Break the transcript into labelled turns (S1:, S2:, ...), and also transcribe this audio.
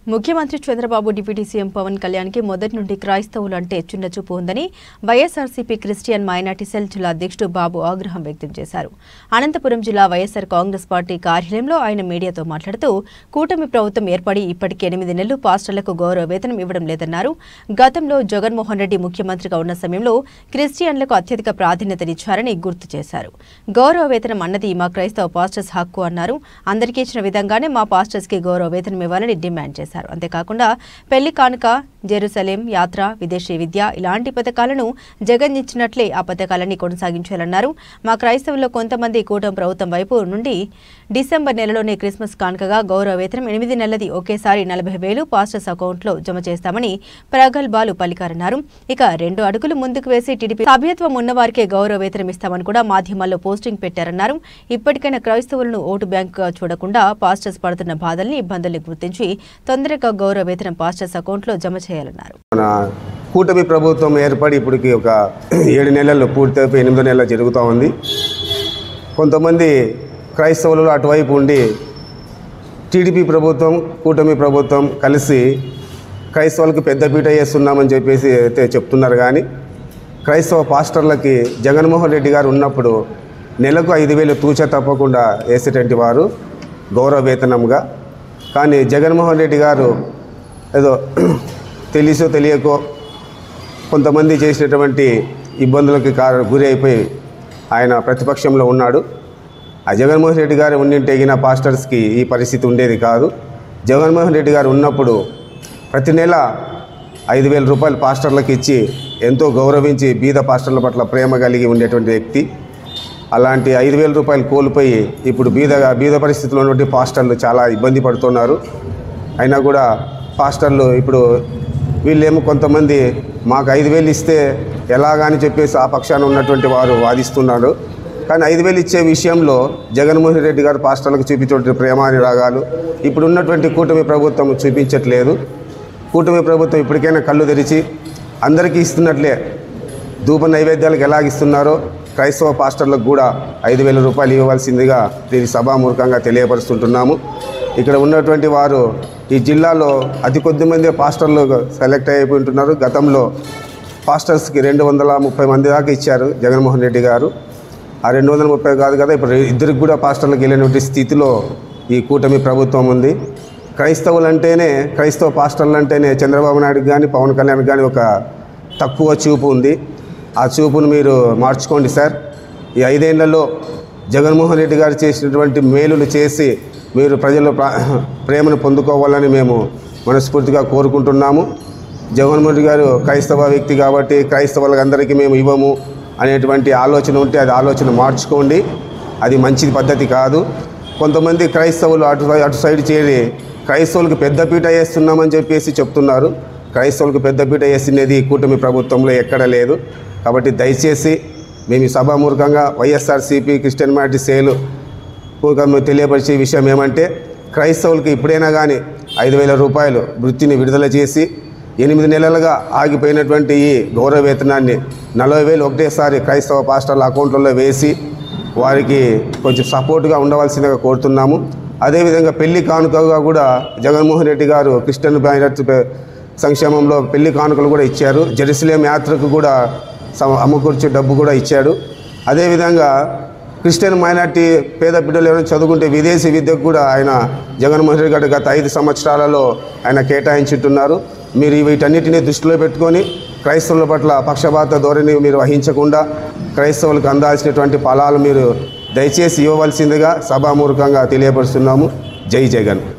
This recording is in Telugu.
S1: ముఖ్యమంత్రి చంద్రబాబు డిప్యూటీ సీఎం పవన్ కళ్యాణ్కి మొదటి నుండి క్రైస్తవులు అంటే చిన్నచూపు ఉందని వైఎస్ఆర్సీపీ క్రిస్టియన్ మైనార్టీ సెల్ జిల్లా అధ్యక్షుడు బాబు ఆగ్రహం వ్యక్తం చేశారు. అనంతపురం జిల్లా వైఎస్ఆర్ కాంగ్రెస్ పార్టీ కార్యాలయంలో ఆయన మీడియాతో మాట్లాడుతూ కూటమి ప్రభుత్వం ఏర్పడి ఇప్పటికి 8 నెలలు పాస్టర్లకు గౌరవ వేతనం ఇవ్వడం లేదన్నారు. గతంలో జగన్మోహన్ రెడ్డి ముఖ్యమంత్రిగా ఉన్న సమయంలో క్రిస్టియన్లకు అత్యధిక ప్రాధాన్యతనిచ్చారని గుర్తు చేశారు. గౌరవ వేతనం అన్నది మా క్రైస్తవ పాస్టర్స్ హక్కు అన్నారు. అందరికీ ఇచ్చిన విధంగానే మా పాస్టర్స్కి గౌరవ వేతనం ఇవ్వాలని డిమాండ్ చేశారు. అంతేకాకుండా పెళ్లి కానుక, జెరూసలేం యాత్ర, విదేశీ విద్య ఇలాంటి పథకాలను జగన్ ఇచ్చినట్లే ఆ పథకాలన్నీ కొనసాగించాలన్నారు. మా క్రైస్తవుల్లో కొంతమంది కూటమి ప్రభుత్వం వైపు నుండి డిసెంబర్ నెలలోనే క్రిస్మస్ కానుకగా గౌరవ వేతనం 8 నెలలది ఒకేసారి 40,000 పాస్టర్స్ అకౌంట్లో జమ చేస్తామని ప్రగల్భాలు పలికారన్నారు. ఇక 2 అడుగులు ముందుకు వేసి టీడీపీ సభ్యత్వం ఉన్నవారికే గౌరవ వేతనం ఇస్తామని కూడా మాధ్యమాల్లో పోస్టింగ్ పెట్టారన్నారు. ఇప్పటికైనా క్రైస్తవులను ఓటు బ్యాంకుగా చూడకుండా పాస్టర్స్ పడుతున్న బాధల్ని, ఇబ్బందుల్ని గుర్తించి తొందరగా గౌరవ వేతనం పాస్టర్స్ అకౌంట్లో జమ చేయాలన్నారు.
S2: కూటమి ప్రభుత్వం ఏర్పడి ఇప్పటికి ఒక 7 నెలలు పూర్తయిపోయి 8 నెలలు జరుగుతూ ఉంది. కొంతమంది క్రైస్తవులు అటువైపు ఉండి టీడీపీ ప్రభుత్వం, కూటమి ప్రభుత్వం కలిసి క్రైస్తవులకు పెద్దపీట వేస్తున్నామని చెప్పేసి అయితే చెప్తున్నారు. కానీ క్రైస్తవ పాస్టర్లకి జగన్మోహన్ రెడ్డి గారు ఉన్నప్పుడు నెలకు 5,000 తూచ తప్పకుండా వేసేటువంటి వారు గౌరవ వేతనంగా. కానీ జగన్మోహన్ రెడ్డి గారు ఏదో తెలిసో తెలియకో కొంతమంది చేసినటువంటి ఇబ్బందులకి గురి అయిపోయి ఆయన ప్రతిపక్షంలో ఉన్నాడు. ఆ జగన్మోహన్ రెడ్డి గారు ఉండింటే ఎగిన పాస్టర్స్కి ఈ పరిస్థితి ఉండేది కాదు. జగన్మోహన్ రెడ్డి గారు ఉన్నప్పుడు ప్రతి నెల 5,000 రూపాయలు పాస్టర్లకు ఇచ్చి ఎంతో గౌరవించి బీద పాస్టర్ల పట్ల ప్రేమ కలిగి ఉండేటువంటి వ్యక్తి. అలాంటి 5,000 రూపాయలు కోల్పోయి ఇప్పుడు బీద పరిస్థితుల్లో ఉన్నటువంటి పాస్టర్లు చాలా ఇబ్బంది పడుతున్నారు. అయినా కూడా పాస్టర్లు ఇప్పుడు వీళ్ళేమో కొంతమంది మాకు 5,000 ఇస్తే ఎలాగని చెప్పేసి ఆ పక్షాన ఉన్నటువంటి వారు వాదిస్తున్నారు. కానీ 5,000 ఇచ్చే విషయంలో జగన్మోహన్ రెడ్డి గారు పాస్టర్లకు చూపించేటువంటి ప్రేమానురాగాలు ఇప్పుడు ఉన్నటువంటి కూటమి ప్రభుత్వం చూపించట్లేదు. కూటమి ప్రభుత్వం ఇప్పటికైనా కళ్ళు తెరిచి అందరికీ ఇస్తున్నట్లే ధూప నైవేద్యాలకు ఎలాగిస్తున్నారో క్రైస్తవ పాస్టర్లకు కూడా 5,000 రూపాయలు ఇవ్వవలసిందిగా దీని సభామూర్ఖంగా తెలియపరుస్తుంటున్నాము. ఇక్కడ ఉన్నటువంటి వారు ఈ జిల్లాలో అతి కొద్ది మంది పాస్టర్లు సెలెక్ట్ అయిపోతుంటున్నారు. గతంలో పాస్టర్స్కి 230 మంది దాకా ఇచ్చారు జగన్మోహన్ రెడ్డి గారు. ఆ 230 కాదు కదా, ఇప్పుడు ఇద్దరికి కూడా పాస్టర్లకు వెళ్ళినటువంటి స్థితిలో ఈ కూటమి ప్రభుత్వం ఉంది. క్రైస్తవ పాస్టర్లు అంటేనే చంద్రబాబు నాయుడుకి కానీ పవన్ కళ్యాణ్ కానీ ఒక తక్కువ చూపు ఉంది. ఆ చూపును మీరు మార్చుకోండి సార్. ఈ 5 ఏళ్లలో జగన్మోహన్ రెడ్డి గారు చేసినటువంటి మేలులు చేసి మీరు ప్రజల ప్రేమను పొందుకోవాలని మేము మనస్ఫూర్తిగా కోరుకుంటున్నాము. జగన్మోహన్ రెడ్డి గారు క్రైస్తవ వ్యక్తి కాబట్టి క్రైస్తవులందరికీ మేము ఇవ్వము అనేటువంటి ఆలోచన ఉంటే అది ఆలోచన మార్చుకోండి. అది మంచి పద్ధతి కాదు. కొంతమంది క్రైస్తవులు అటు సైడ్ చేరి క్రైస్తవులకు పెద్దపీట వేస్తున్నామని చెప్పేసి చెప్తున్నారు. క్రైస్తవులకు పెద్దపీట వేసినది కూటమి ప్రభుత్వంలో ఎక్కడ లేదు. కాబట్టి దయచేసి మేము ఈ సభామూర్ఖంగా వైఎస్ఆర్సీపీ క్రిస్టియన్ మైనార్టీ సేల్ తెలియపరిచే విషయం ఏమంటే, క్రైస్తవులకు ఇప్పుడైనా కానీ 5,000 రూపాయలు వృత్తిని విడుదల చేసి 8 నెలలుగా ఆగిపోయినటువంటి ఈ గౌరవ వేతనాన్ని 40,000 ఒకటేసారి క్రైస్తవ పాస్టర్ల అకౌంట్లలో వేసి వారికి కొంచెం సపోర్ట్గా ఉండవలసిందిగా కోరుతున్నాము. అదేవిధంగా పెళ్లి కానుకగా కూడా జగన్మోహన్ రెడ్డి గారు క్రిస్టియన్ మైనార్టీ సంక్షేమంలో పెళ్లి కానుకలు కూడా ఇచ్చారు. జెరూసలేం యాత్రకు కూడా అమ్మకూర్చే డబ్బు కూడా ఇచ్చాడు. అదేవిధంగా క్రిస్టియన్ మైనార్టీ పేద బిడ్డలు ఎవరైనా చదువుకుంటే విదేశీ విద్యకు కూడా ఆయన జగన్మోహన్ రెడ్డి గారు గత 5 సంవత్సరాలలో ఆయన కేటాయించుంటున్నారు. మీరు వీటన్నిటినీ దృష్టిలో పెట్టుకొని క్రైస్తవుల పట్ల పక్షపాత ధోరణి మీరు వహించకుండా క్రైస్తవులకు అందాల్సినటువంటి ఫలాలు మీరు దయచేసి ఇవ్వవలసిందిగా సభామూర్ఖంగా తెలియపరుస్తున్నాము. జై జగన్.